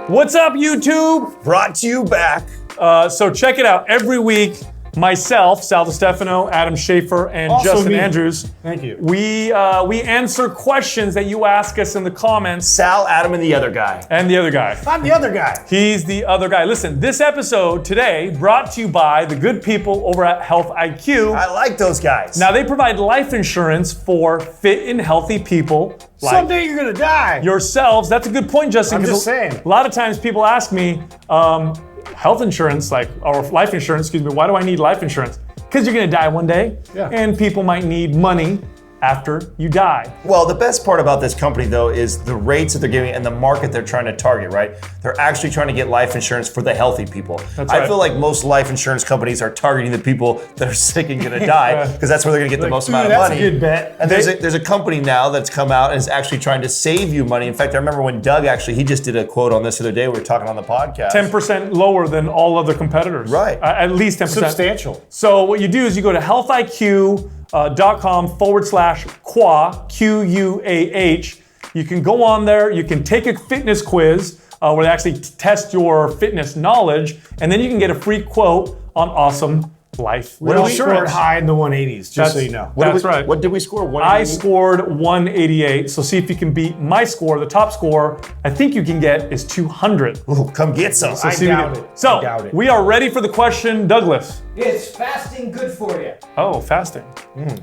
What's up, YouTube? Brought to you back. So check it out. Every week, myself, Sal DiStefano, Adam Schaefer, and Also Justin me. Andrews. Thank you. We answer questions that you ask us in the comments. Sal, Adam, and the other guy. And the other guy. I'm the other guy. He's the other guy. Listen, this episode today brought to you by the good people over at Health IQ. I like those guys. Now, they provide life insurance for fit and healthy people like Someday you're gonna die. yourselves. That's a good point, Justin. I'm 'cause just saying. A lot of times people ask me, health insurance, or life insurance, excuse me, why do I need life insurance? Because you're gonna die one day, Yeah. and people might need money after you die. Well, the best part about this company, though, is the rates that they're giving and the market they're trying to target, right? They're actually trying to get life insurance for the healthy people. That's I right. feel like most life insurance companies are targeting the people that are sick and gonna die, because that's where they're gonna get the most amount of that's money. a good bet. And there's a company now that's come out and is actually trying to save you money. In fact, I remember when Doug he just did a quote on this the other day. We were talking on the podcast. 10% lower than all other competitors. Right. At least 10%. Substantial. So what you do is you go to healthiq.com/QUAH, QUAH. You can go on there, you can take a fitness quiz where they actually test your fitness knowledge, and then you can get a free quote on awesome life We all scored insurance. high in the 180s, just so you know. That's right. What did we score? I scored 188, so see if you can beat my score. The top score I think you can get is 200. Ooh, come get some. I See what we doubt do. it. So, I doubt it. we are ready for the question, Douglas. Is fasting good for you? Oh, fasting.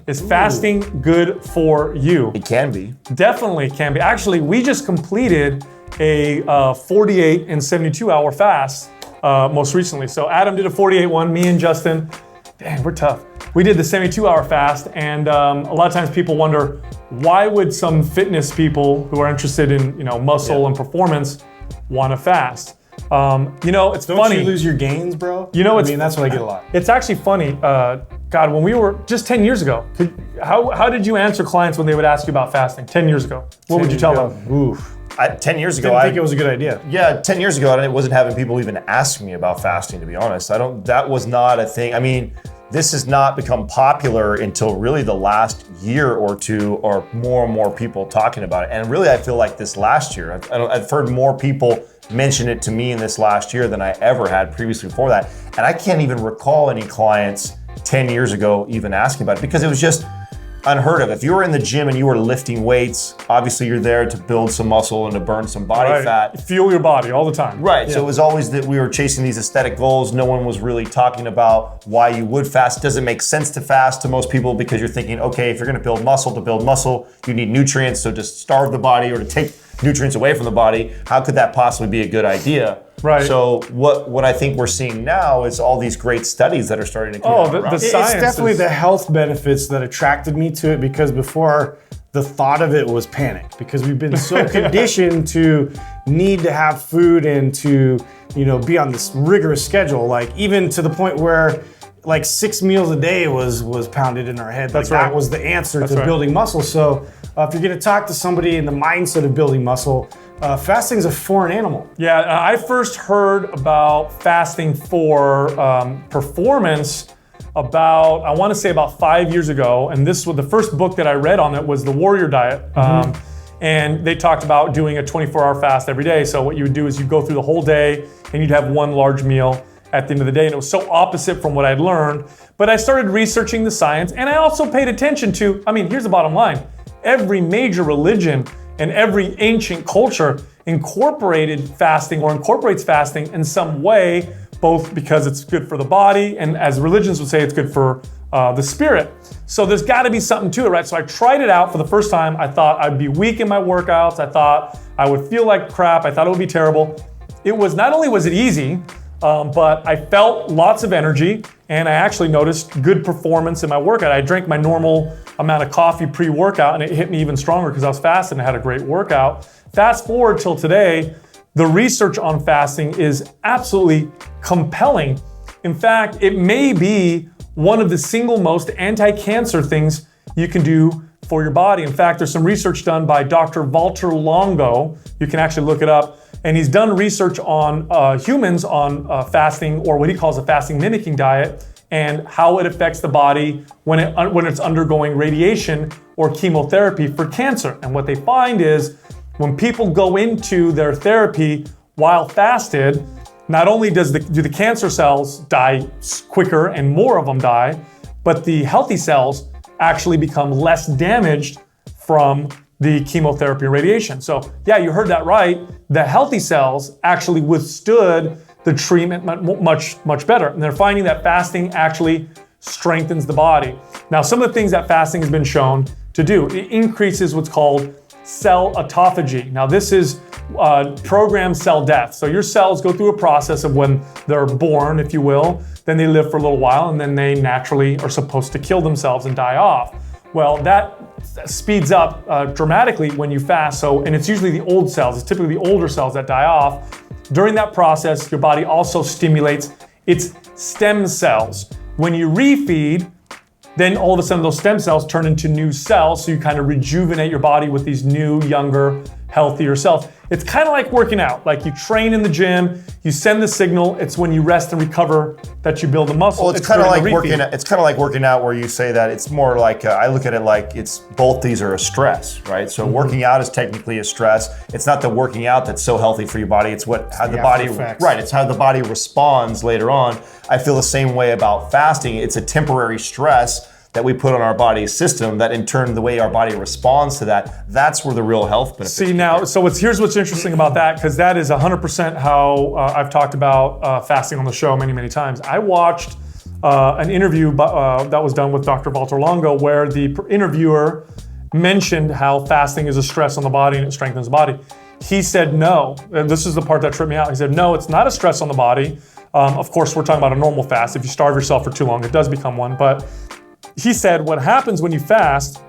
Is fasting good for you? It can be. Definitely can be. Actually, we just completed a 48 and 72 hour fast most recently. So Adam did a 48 one, me and Justin, dang, we're tough. We did the 72 hour fast, and a lot of times people wonder, why would some fitness people who are interested in muscle and performance want to fast? It's Don't funny. you lose your gains, bro? I mean, that's what I get a lot. It's actually funny. God, when we were just 10 years ago, how did you answer clients when they would ask you about fasting 10 years ago? What would you tell them? Oof. 10 years ago, Didn't think it was a good idea. Yeah, 10 years ago, I wasn't having people even ask me about fasting, to be honest. That was not a thing. I mean, this has not become popular until really the last year or two, or more and more people talking about it. And really, I feel like this last year, I've heard more people mention it to me in this last year than I ever had previously before that. And I can't even recall any clients 10 years ago even asking about it, because it was just unheard of. If you were in the gym and you were lifting weights, obviously you're there to build some muscle and to burn some body fat. Fuel your body all the time. Right, so it was always that we were chasing these aesthetic goals. No one was really talking about why you would fast. It doesn't make sense to fast to most people, because you're thinking, okay, if you're gonna build muscle, you need nutrients, so just starve the body or to take nutrients away from the body. How could that possibly be a good idea? Right. So what I think we're seeing now is all these great studies that are starting to come out. the around it. It's science definitely is- the health benefits that attracted me to it, because before, the thought of it was panic, because we've been so conditioned to need to have food and to be on this rigorous schedule, like even to the point where like 6 meals a day was pounded in our head. That's like right. That was the answer That's to right. building muscle. So if you're going to talk to somebody in the mindset of building muscle, fasting's a foreign animal. Yeah, I first heard about fasting for performance about 5 years ago, and this was the first book that I read on it was The Warrior Diet. And they talked about doing a 24-hour fast every day. So what you would do is you'd go through the whole day and you'd have one large meal at the end of the day, and it was so opposite from what I'd learned. But I started researching the science, and I also paid attention to, here's the bottom line. Every major religion and every ancient culture incorporated fasting or incorporates fasting in some way, both because it's good for the body and, as religions would say, it's good for the spirit. So there's got to be something to it, right? So I tried it out for the first time. I thought I'd be weak in my workouts. I thought I would feel like crap. I thought it would be terrible. It was, not only was it easy, but I felt lots of energy, and I actually noticed good performance in my workout. I drank my normal amount of coffee pre-workout, and it hit me even stronger because I was fasting and I had a great workout. Fast forward till today, the research on fasting is absolutely compelling. In fact, it may be one of the single most anti-cancer things you can do for your body. In fact, there's some research done by Dr. Walter Longo. You can actually look it up. And he's done research on humans on fasting, or what he calls a fasting mimicking diet, and how it affects the body when it's undergoing radiation or chemotherapy for cancer. And what they find is when people go into their therapy while fasted, not only do the cancer cells die quicker and more of them die, but the healthy cells actually become less damaged from the chemotherapy and radiation. So yeah, you heard that right. The healthy cells actually withstood the treatment much better. And they're finding that fasting actually strengthens the body. Now, some of the things that fasting has been shown to do, it increases what's called cell autophagy. Now, this is programmed cell death. So your cells go through a process of when they're born, if you will, then they live for a little while, and then they naturally are supposed to kill themselves and die off. Well, that speeds up dramatically when you fast. And it's usually the old cells. It's typically the older cells that die off. During that process, your body also stimulates its stem cells. When you refeed, then all of a sudden those stem cells turn into new cells, so you kind of rejuvenate your body with these new, younger, healthier cells. It's kind of like working out. Like you train in the gym, you send the signal. It's when you rest and recover that you build the muscle. Well, it's kind of like working. It's kind of like working out, where you say that it's more like I look at it like it's both. These are a stress, right? So working out is technically a stress. It's not the working out that's so healthy for your body. It's how the body, right? It's how the body responds later on. I feel the same way about fasting. It's a temporary stress that we put on our body's system, that in turn, the way our body responds to that, that's where the real health benefits. See now, so here's what's interesting about that, because that is 100% how I've talked about fasting on the show many times. I watched an interview that was done with Dr. Walter Longo, where the interviewer mentioned how fasting is a stress on the body and it strengthens the body. He said no, and this is the part that tripped me out. He said, no, it's not a stress on the body. Of course, we're talking about a normal fast. If you starve yourself for too long, it does become one, but he said what happens when you fast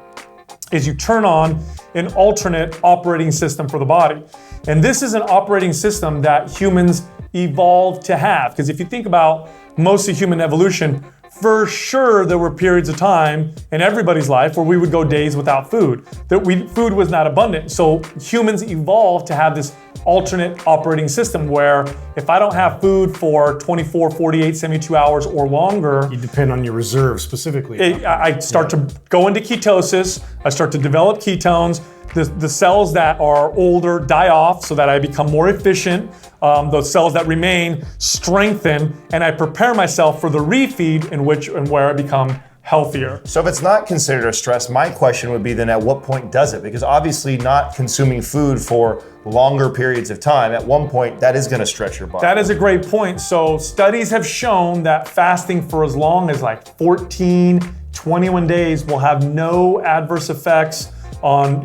is you turn on an alternate operating system for the body. And this is an operating system that humans evolved to have. Because if you think about most of human evolution, for sure there were periods of time in everybody's life where we would go days without food. Food was not abundant. So humans evolved to have this alternate operating system where if I don't have food for 24, 48, 72 hours or longer, you depend on your reserves specifically. I start to go into ketosis. I start to develop ketones. The cells that are older die off so that I become more efficient. Those cells that remain strengthen, and I prepare myself for the refeed where I become healthier. So if it's not considered a stress, my question would be then at what point does it? Because obviously not consuming food for longer periods of time, at one point that is going to stretch your body. That is a great point. So studies have shown that fasting for as long as like 14, 21 days will have no adverse effects on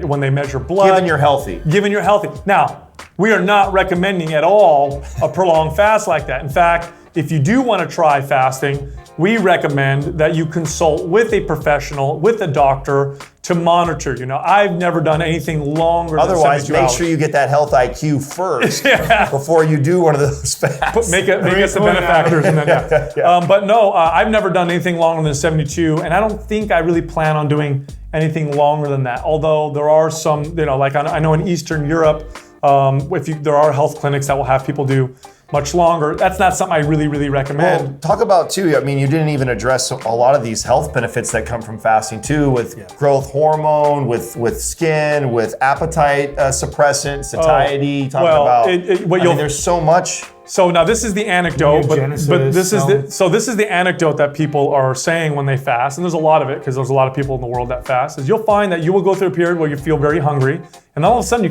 when they measure blood. Given you're healthy. Given you're healthy. Now, we are not recommending at all a prolonged fast like that. In fact, if you do want to try fasting, we recommend that you consult with a professional, with a doctor, to monitor. I've never done anything longer than 72 hours. Otherwise, make sure you get that health IQ first before you do one of those fasts. Make us the benefactors. And then, but no, I've never done anything longer than 72, and I don't think I really plan on doing anything longer than that. Although there are some, like I know in Eastern Europe, there are health clinics that will have people do much longer. That's not something I really recommend. Well, talk about too, you didn't even address a lot of these health benefits that come from fasting too, with growth hormone, with skin, with appetite suppressant, satiety, there's so much. So now this is the anecdote, but this is the anecdote that people are saying when they fast, and there's a lot of it because there's a lot of people in the world that fast, is you'll find that you will go through a period where you feel very hungry, and all of a sudden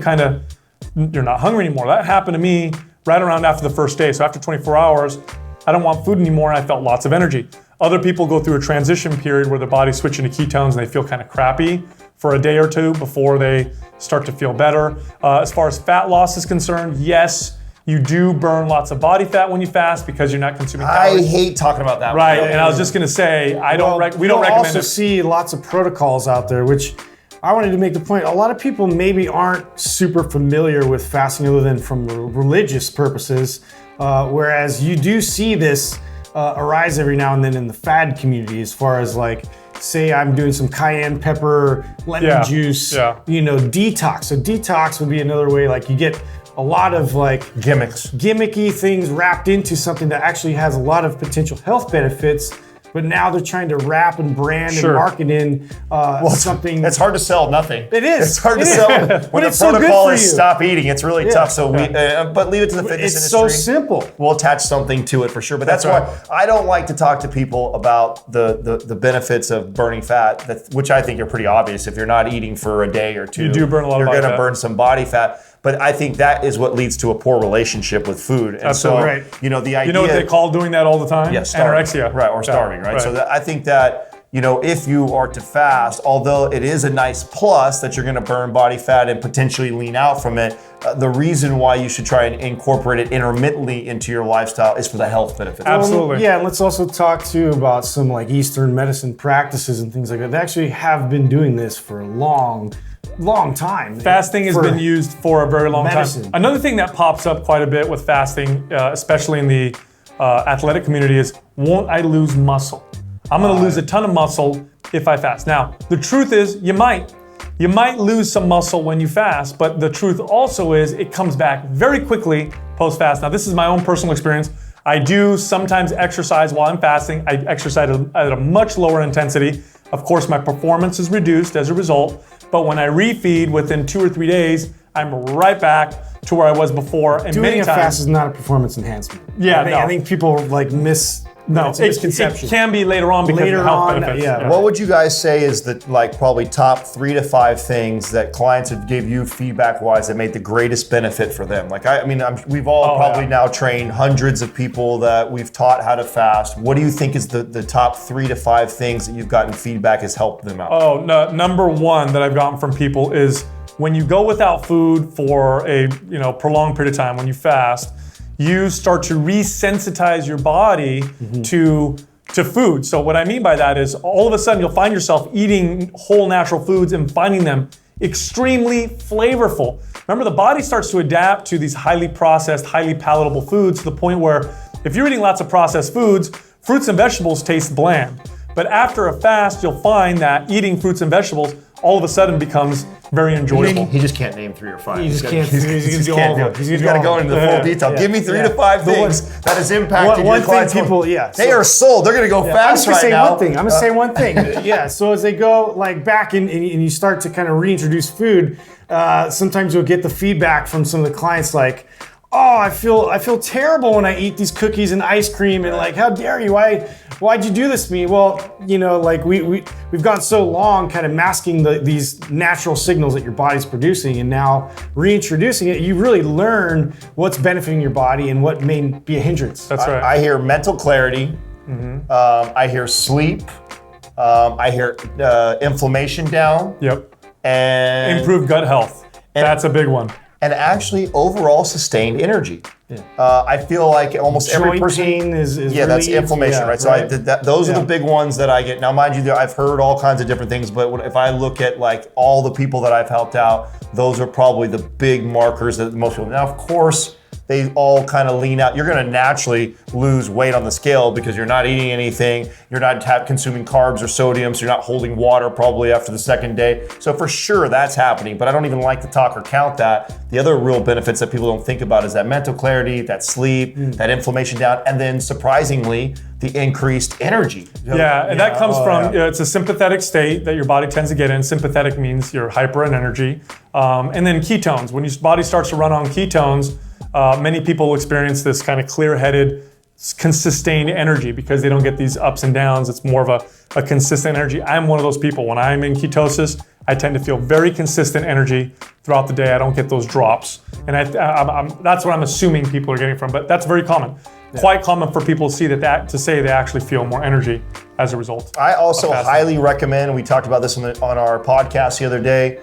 you're not hungry anymore. That happened to me right around after the first day. So after 24 hours, I don't want food anymore, and I felt lots of energy. Other people go through a transition period where their body's switching to ketones and they feel kind of crappy for a day or two before they start to feel better. As far as fat loss is concerned, yes, you do burn lots of body fat when you fast because you're not consuming calories. I hate talking about that. Right, and I was just going to say, we don't recommend it. You also see lots of protocols out there, which I wanted to make the point. A lot of people maybe aren't super familiar with fasting other than from religious purposes, whereas you do see this arise every now and then in the fad community, as far as like, say I'm doing some cayenne pepper, lemon juice, detox. So detox would be another way, like you get a lot of like gimmicky things wrapped into something that actually has a lot of potential health benefits. but now they're trying to wrap and brand Sure. and market in something. It's hard to sell nothing. It is. It's hard It to is. sell But when the it's so good protocol for is you. stop eating. It's really tough. So but leave it to the fitness It's industry. so simple. We'll attach something to it for sure. But that's That's why I don't like to talk to people about the benefits of burning fat, which I think are pretty obvious. If you're not eating for a day or two, You do burn a lot of you're body going to fat. burn some body fat. But I think that is what leads to a poor relationship with food. And Absolutely. so, Right. the idea. You know what they call doing that all the time? Yeah, starving. Anorexia. Right, or starving, right? So I think that, if you are to fast, although it is a nice plus that you're gonna burn body fat and potentially lean out from it, the reason why you should try and incorporate it intermittently into your lifestyle is for the health benefits. Absolutely. Yeah, and let's also talk too about some like Eastern medicine practices and things like that. They actually have been doing this for a long time. Fasting has For been used for a very long medicine. time. Another thing that pops up quite a bit with fasting, especially in the athletic community, is won't I lose muscle? I'm gonna lose a ton of muscle if I fast. Now, the truth is you might. You might lose some muscle when you fast, but the truth also is it comes back very quickly post-fast. Now, this is my own personal experience. I do sometimes exercise while I'm fasting. I exercise at a much lower intensity. Of course, my performance is reduced as a result, but when I refeed within 2 or 3 days, I'm right back to where I was before. And Doing many a times, fast is not a performance enhancement. Yeah, I think people like it's a it misconception. can be later on because Later of health on, benefits. yeah. What would you guys say is the probably top 3 to 5 things that clients have give you feedback wise that made the greatest benefit for them? We've all probably now trained hundreds of people that we've taught how to fast. What do you think is the top 3 to 5 things that you've gotten feedback has helped them out? Oh, no, number one that I've gotten from people is when you go without food for a prolonged period of time, when you fast, you start to resensitize your body to food. So what I mean by that is all of a sudden you'll find yourself eating whole natural foods and finding them extremely flavorful. Remember, the body starts to adapt to these highly processed, highly palatable foods to the point where if you're eating lots of processed foods, fruits and vegetables taste bland. But after a fast, you'll find that eating fruits and vegetables all of a sudden becomes very enjoyable. He just can't name 3 or 5. You just can't. He's got to go into the full detail. Give me 3 to 5 things that has impacted your clients. They are sold. They're going to go fast right now. I'm going to say one thing. Yeah. So as they go like back and you start to kind of reintroduce food, sometimes you'll get the feedback from some of the clients like, oh, I feel terrible when I eat these cookies and ice cream, and like, how dare you? Why'd you do this to me? Well, like we've gone so long kind of masking these natural signals that your body's producing, and now reintroducing it, you really learn what's benefiting your body and what may be a hindrance. That's right. I hear mental clarity. I hear sleep. I hear inflammation down. Yep. And Improved gut health. That's a big one. And actually overall sustained energy. I feel like almost every Joint person. pain is That's relieved. inflammation, Yeah, right? So those are the big ones that I get. Now, mind you, I've heard all kinds of different things, but if I look at like all the people that I've helped out, those are probably the big markers that most people. Now, of course, they all kind of lean out. You're going to naturally lose weight on the scale because you're not eating anything. You're not consuming carbs or sodium, so you're not holding water probably after the second day. So for sure that's happening, but I don't even like to talk or count that. The other real benefits that people don't think about is that mental clarity, that sleep, that inflammation down, and then surprisingly, the increased energy. Yeah, and that comes from, it's a sympathetic state that your body tends to get in. Sympathetic means you're hyper in energy. And then ketones. When your body starts to run on ketones, many people experience this kind of clear-headed, sustained energy because they don't get these ups and downs. It's more of a consistent energy. I'm one of those people. When I'm in ketosis, I tend to feel very consistent energy throughout the day. I don't get those drops. And that's what I'm assuming people are getting from, but that's very common. Quite common for people to see to say they actually feel more energy as a result. I also highly recommend, we talked about this on our podcast the other day,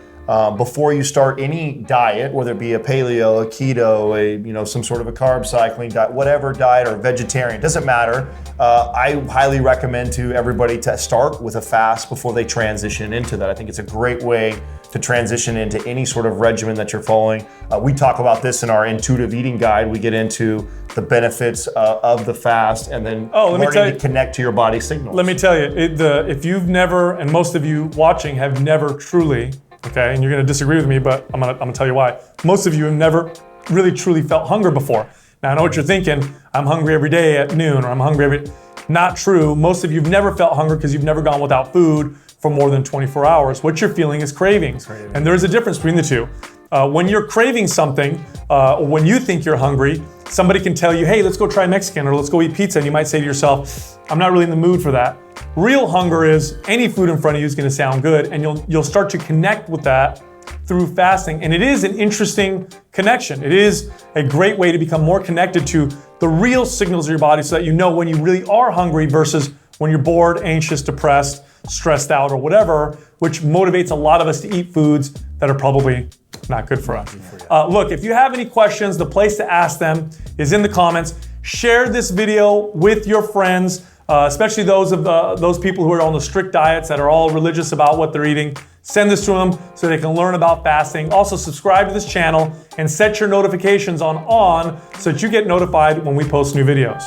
before you start any diet, whether it be a paleo, a keto, some sort of a carb cycling diet, whatever diet, or vegetarian, doesn't matter. I highly recommend to everybody to start with a fast before they transition into that. I think it's a great way to transition into any sort of regimen that you're following. We talk about this in our intuitive eating guide. We get into the benefits of the fast and then learning to connect to your body signals. Let me tell you, if you've never, and most of you watching have never truly, okay, and you're going to disagree with me, but I'm going to tell you why. Most of you have never really truly felt hunger before. Now I know what you're thinking. I'm hungry every day at noon, or I'm hungry every. Not true. Most of you have never felt hunger because you've never gone without food for more than 24 hours. What you're feeling is cravings. And there's a difference between the two. When you're craving something, or when you think you're hungry, somebody can tell you, hey, let's go try Mexican or let's go eat pizza. And you might say to yourself, I'm not really in the mood for that. Real hunger is any food in front of you is going to sound good, and you'll start to connect with that through fasting. And it is an interesting connection. It is a great way to become more connected to the real signals of your body so that you know when you really are hungry versus when you're bored, anxious, depressed, stressed out, or whatever, which motivates a lot of us to eat foods that are probably not good for us. Look, if you have any questions, the place to ask them is in the comments. Share this video with your friends, especially those people who are on the strict diets that are all religious about what they're eating. Send this to them so they can learn about fasting. Also, subscribe to this channel and set your notifications on so that you get notified when we post new videos.